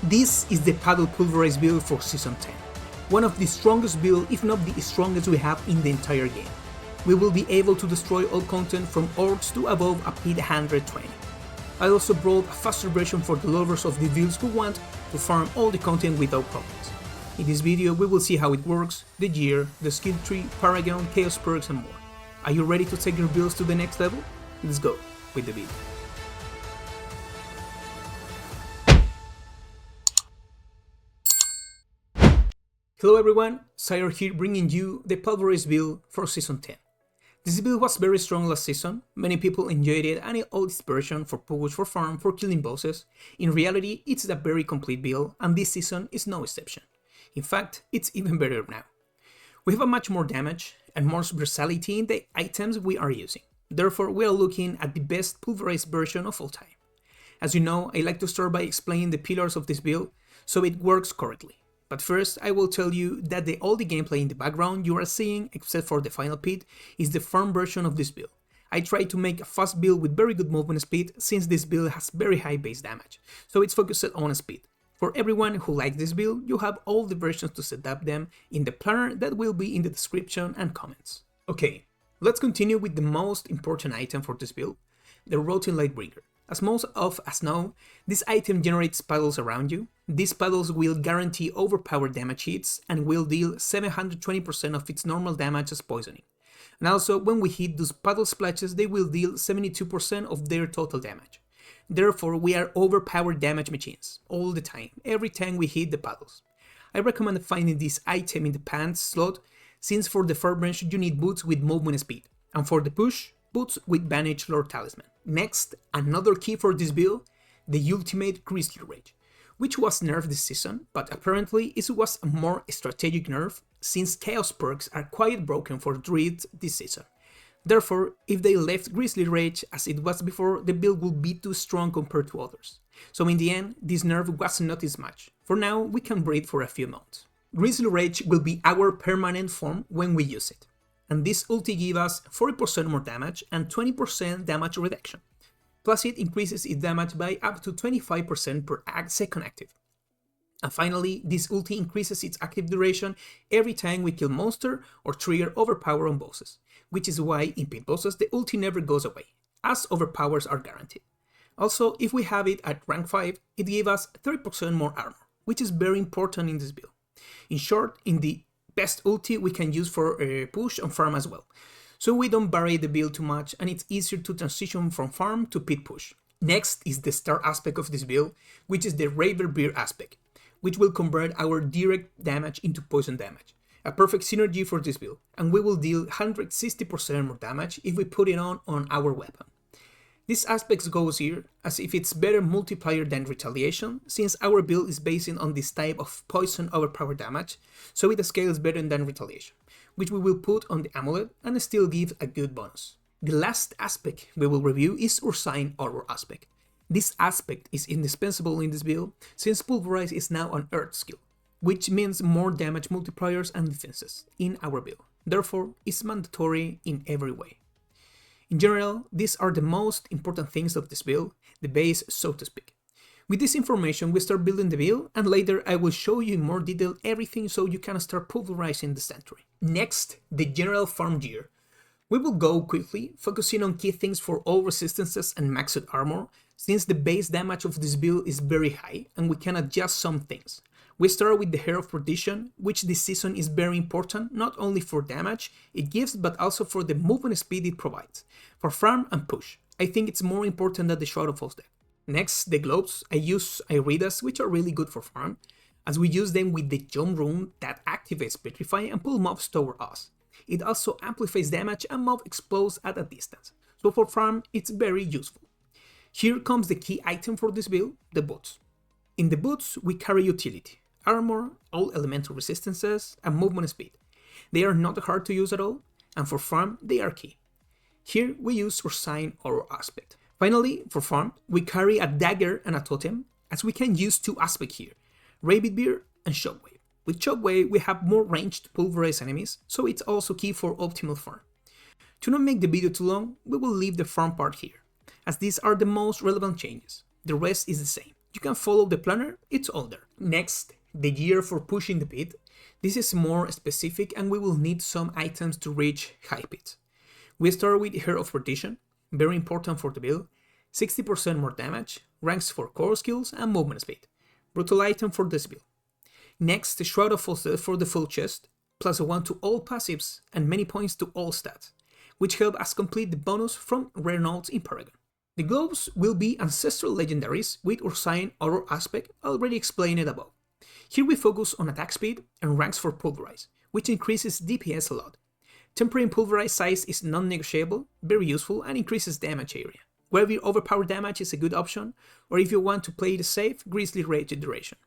This is the Paddle Pulverize build for Season 10, one of the strongest builds, if not the strongest we have in the entire game. We will be able to destroy all content from orcs to above a pit 120. I also brought a faster version for the lovers of the builds who want to farm all the content without problems. In this video we will see how it works, the gear, the skill tree, paragon, chaos perks and more. Are you ready to take your builds to the next level? Let's go with the video. Hello everyone, Zaior here bringing you the Pulverize build for Season 10. This build was very strong last season, many people enjoyed it and all its version for push, for farm, for killing bosses. In reality, it's a very complete build and this season is no exception. In fact, it's even better now. We have a much more damage and more versatility in the items we are using. Therefore, we are looking at the best Pulverize version of all time. As you know, I like to start by explaining the pillars of this build so it works correctly. But first, I will tell you that all the gameplay in the background you are seeing, except for the final pit, is the farm version of this build. I tried to make a fast build with very good movement speed, since this build has very high base damage, so it's focused on speed. For everyone who likes this build, you have all the versions to set up them in the planner that will be in the description and comments. Okay, let's continue with the most important item for this build, the Rotting Lightbringer. As most of us know, this item generates puddles around you. These puddles will guarantee overpowered damage hits and will deal 720% of its normal damage as poisoning. And also, when we hit those puddle splashes, they will deal 72% of their total damage. Therefore, we are overpowered damage machines, all the time, every time we hit the puddles. I recommend finding this item in the pants slot, since for the farm you need boots with movement speed, and for the push, boots with Banished Lord Talisman. Next, another key for this build, the ultimate Grizzly Rage, which was nerfed this season, but apparently it was a more strategic nerf, since chaos perks are quite broken for druids this season. Therefore, if they left Grizzly Rage as it was before, the build would be too strong compared to others. So in the end, this nerf was not as much. For now, we can breathe for a few months. Grizzly Rage will be our permanent form when we use it. And this ulti gives us 40% more damage and 20% damage reduction. Plus it increases its damage by up to 25% per second active. And finally, this ulti increases its active duration every time we kill monster or trigger overpower on bosses, which is why in pit bosses the ulti never goes away, as overpowers are guaranteed. Also, if we have it at rank 5, it gives us 30% more armor, which is very important in this build. In short, in the best ulti we can use for push and farm as well, so we don't vary the build too much and it's easier to transition from farm to pit push. Next is the star aspect of this build, which is the Raver Beer aspect, which will convert our direct damage into poison damage. A perfect synergy for this build, and we will deal 160% more damage if we put it on our weapon. This aspect goes here as if it's better multiplier than retaliation, since our build is based on this type of poison overpower damage, so it scales better than retaliation, which we will put on the amulet and still give a good bonus. The last aspect we will review is Ursine Auror aspect. This aspect is indispensable in this build, since Pulverize is now an earth skill, which means more damage multipliers and defenses in our build. Therefore, it's mandatory in every way. In general, these are the most important things of this build, the base so to speak. With this information we start building the build, and later I will show you in more detail everything so you can start pulverizing the sanctuary. Next, the general farm gear. We will go quickly, focusing on key things for all resistances and maxed armor, since the base damage of this build is very high and we can adjust some things. We start with the Hair of Perdition, which this season is very important, not only for damage it gives, but also for the movement speed it provides. For farm and push, I think it's more important than the Shroud of Oath's Death. Next, the gloves. I use Iridas, which are really good for farm, as we use them with the jump rune that activates Petrify and pull mobs toward us. It also amplifies damage and mob explodes at a distance, so for farm it's very useful. Here comes the key item for this build, the boots. In the boots we carry utility, armor, all elemental resistances, and movement speed. They are not hard to use at all, and for farm they are key. Here we use Ursine Auror aspect. Finally, for farm, we carry a dagger and a totem, as we can use two aspects here, Rabbit Beer and Shockwave. With Shockwave we have more range to pulverize enemies, so it's also key for optimal farm. To not make the video too long, we will leave the farm part here, as these are the most relevant changes. The rest is the same. You can follow the planner, it's all there. Next, the gear for pushing the pit. This is more specific and we will need some items to reach high pits. We start with Hair of Perdition, very important for the build, 60% more damage, ranks for core skills and movement speed. Brutal item for this build. Next, the Shroud of False Death for the full chest, plus 1 to all passives and many points to all stats, which help us complete the bonus from rare nodes in Paragon. The gloves will be Ancestral Legendaries with Ursine Auror aspect, already explained above. Here we focus on attack speed and ranks for Pulverize, which increases DPS a lot. Tempering Pulverize size is non-negotiable, very useful, and increases damage area. Whether overpowered damage is a good option, or if you want to play it safe, Grizzly Rage duration.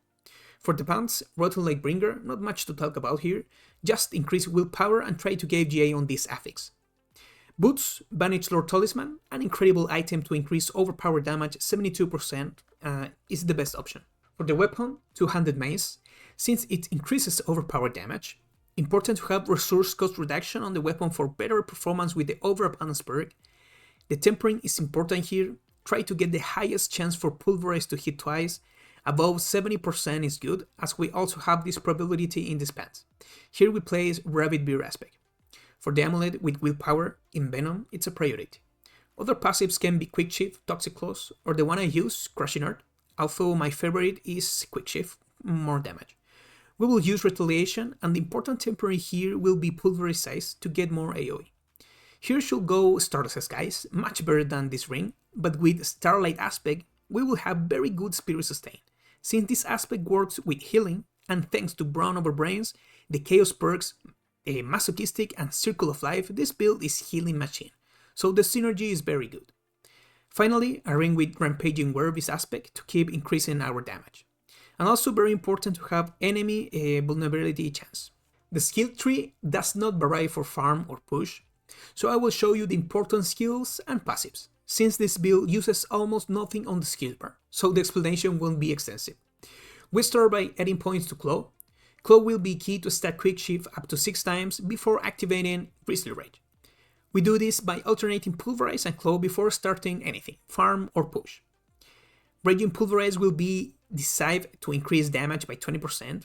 For the pants, Rotten Lightbringer, not much to talk about here, just increase willpower and try to give GA on this affix. Boots, Banished Lord Talisman, an incredible item to increase overpowered damage 72%, is the best option. For the weapon, Two-Handed Mace, since it increases overpowered damage, important to have resource cost reduction on the weapon for better performance with the Overabundance perk. The tempering is important here, try to get the highest chance for Pulverize to hit twice, above 70% is good, as we also have this probability in this pants. Here we place Rabbit Beard aspect. For the amulet with willpower, in Venom, it's a priority. Other passives can be Quick Shift, Toxic Claws, or the one I use, Crushing Earth, although my favorite is Quick Shift, more damage. We will use Retaliation, and the important temporary here will be Pulverize size to get more AoE. Here should go Stardust Skies, much better than this ring, but with Starlight aspect, we will have very good Spirit Sustain, since this aspect works with healing, and thanks to Brown Over Brains, the Chaos perks, Masochistic and Circle of Life, this build is healing machine, so the synergy is very good. Finally, a ring with Rampaging Werewolf aspect to keep increasing our damage. And also very important to have enemy vulnerability chance. The skill tree does not vary for farm or push, so I will show you the important skills and passives, since this build uses almost nothing on the skill bar, so the explanation won't be extensive. We start by adding points to Claw. Claw will be key to stack Quick Shift up to 6 times before activating Grizzly Rage. We do this by alternating Pulverize and Claw before starting anything, farm or push. Raging Pulverize will be decisive to increase damage by 20%.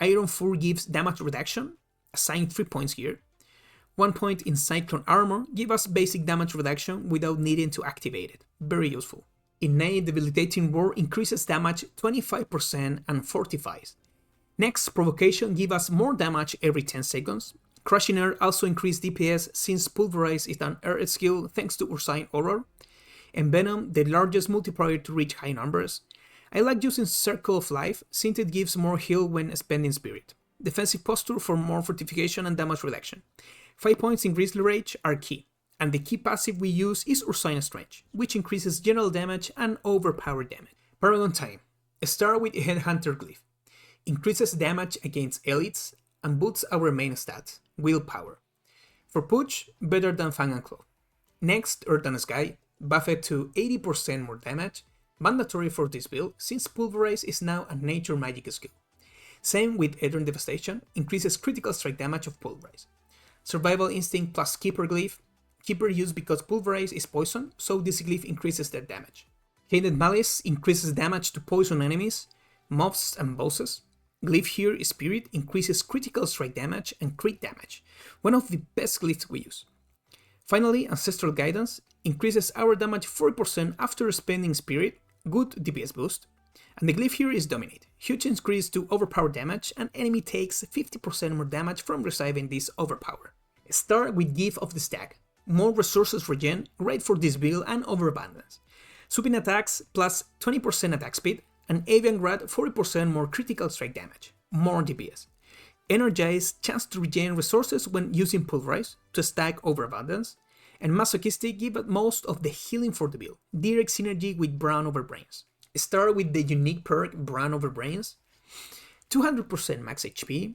Iron Fur gives damage reduction, assign 3 points here. 1 point in Cyclone Armor gives us basic damage reduction without needing to activate it, very useful. Innate Debilitating Roar increases damage 25% and fortifies. Next, Provocation gives us more damage every 10 seconds. Crushing Air also increases DPS since Pulverize is an air skill thanks to Ursine Auror. And Venom, the largest multiplier to reach high numbers. I like using Circle of Life since it gives more heal when spending Spirit. Defensive Posture for more fortification and damage reduction. 5 points in Grizzly Rage are key, and the key passive we use is Ursine Strange, which increases general damage and overpowered damage. Paragon time. Start with Headhunter Glyph. Increases damage against elites and boosts our main stat, willpower. For push, better than Fang and Claw. Next, Earth and Sky, buffed to 80% more damage, mandatory for this build since Pulverize is now a nature magic skill. Same with Aether Devastation, increases critical strike damage of Pulverize. Survival Instinct plus Keeper Glyph. Keeper used because Pulverize is poison, so this glyph increases their damage. Hated Malice increases damage to poison enemies, mobs and bosses. Glyph here is Spirit, increases critical strike damage and crit damage, one of the best glyphs we use. Finally, Ancestral Guidance increases our damage 40% after spending Spirit, good DPS boost. And the glyph here is Dominate, huge increase to overpower damage, and enemy takes 50% more damage from receiving this overpower. Start with Gift of the Stag, more resources regen, great for this build and overabundance. Sweeping attacks plus 20% attack speed, and Avian Grad 40% more critical strike damage, more DPS. Energize, chance to regain resources when using Pulverize to stack overabundance, and Masochistic give most of the healing for the build, direct synergy with Brown Over Brains. Start with the unique perk Brown Over Brains, 200% max HP,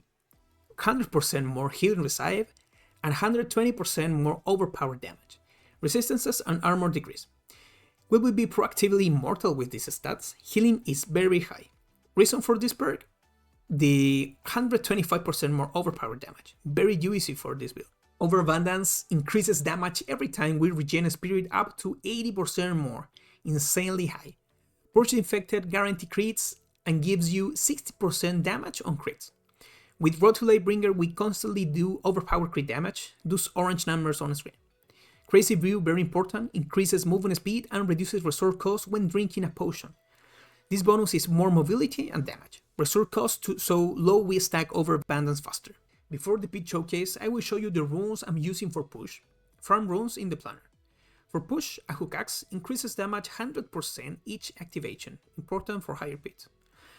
100% more healing receive, and 120% more overpowered damage. Resistances and armor decrease. We will be proactively immortal with these stats, healing is very high. Reason for this perk? The 125% more overpowered damage, very juicy for this build. Overabundance increases damage every time we regen Spirit up to 80% more, insanely high. Push Infected guarantee crits and gives you 60% damage on crits. With Rotulate Bringer we constantly do overpowered crit damage, those orange numbers on screen. Crazy Brew, very important, increases movement speed and reduces resource cost when drinking a potion. This bonus is more mobility and damage. Resource cost so low we stack over abundance faster. Before the pit showcase, I will show you the runes I'm using for push. Farm runes in the planner. For push, a hook axe increases damage 100% each activation, important for higher pits.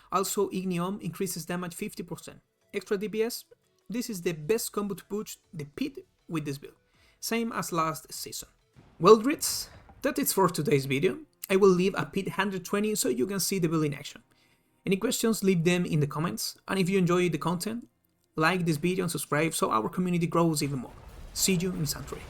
Also, Ignium increases damage 50%. Extra DPS, this is the best combo to push the pit with this build, same as last season. Well druids, that is for today's video. I will leave a pit 120 so you can see the build in action. Any questions, leave them in the comments, and if you enjoy the content, like this video and subscribe so our community grows even more. See you in Sanctuary.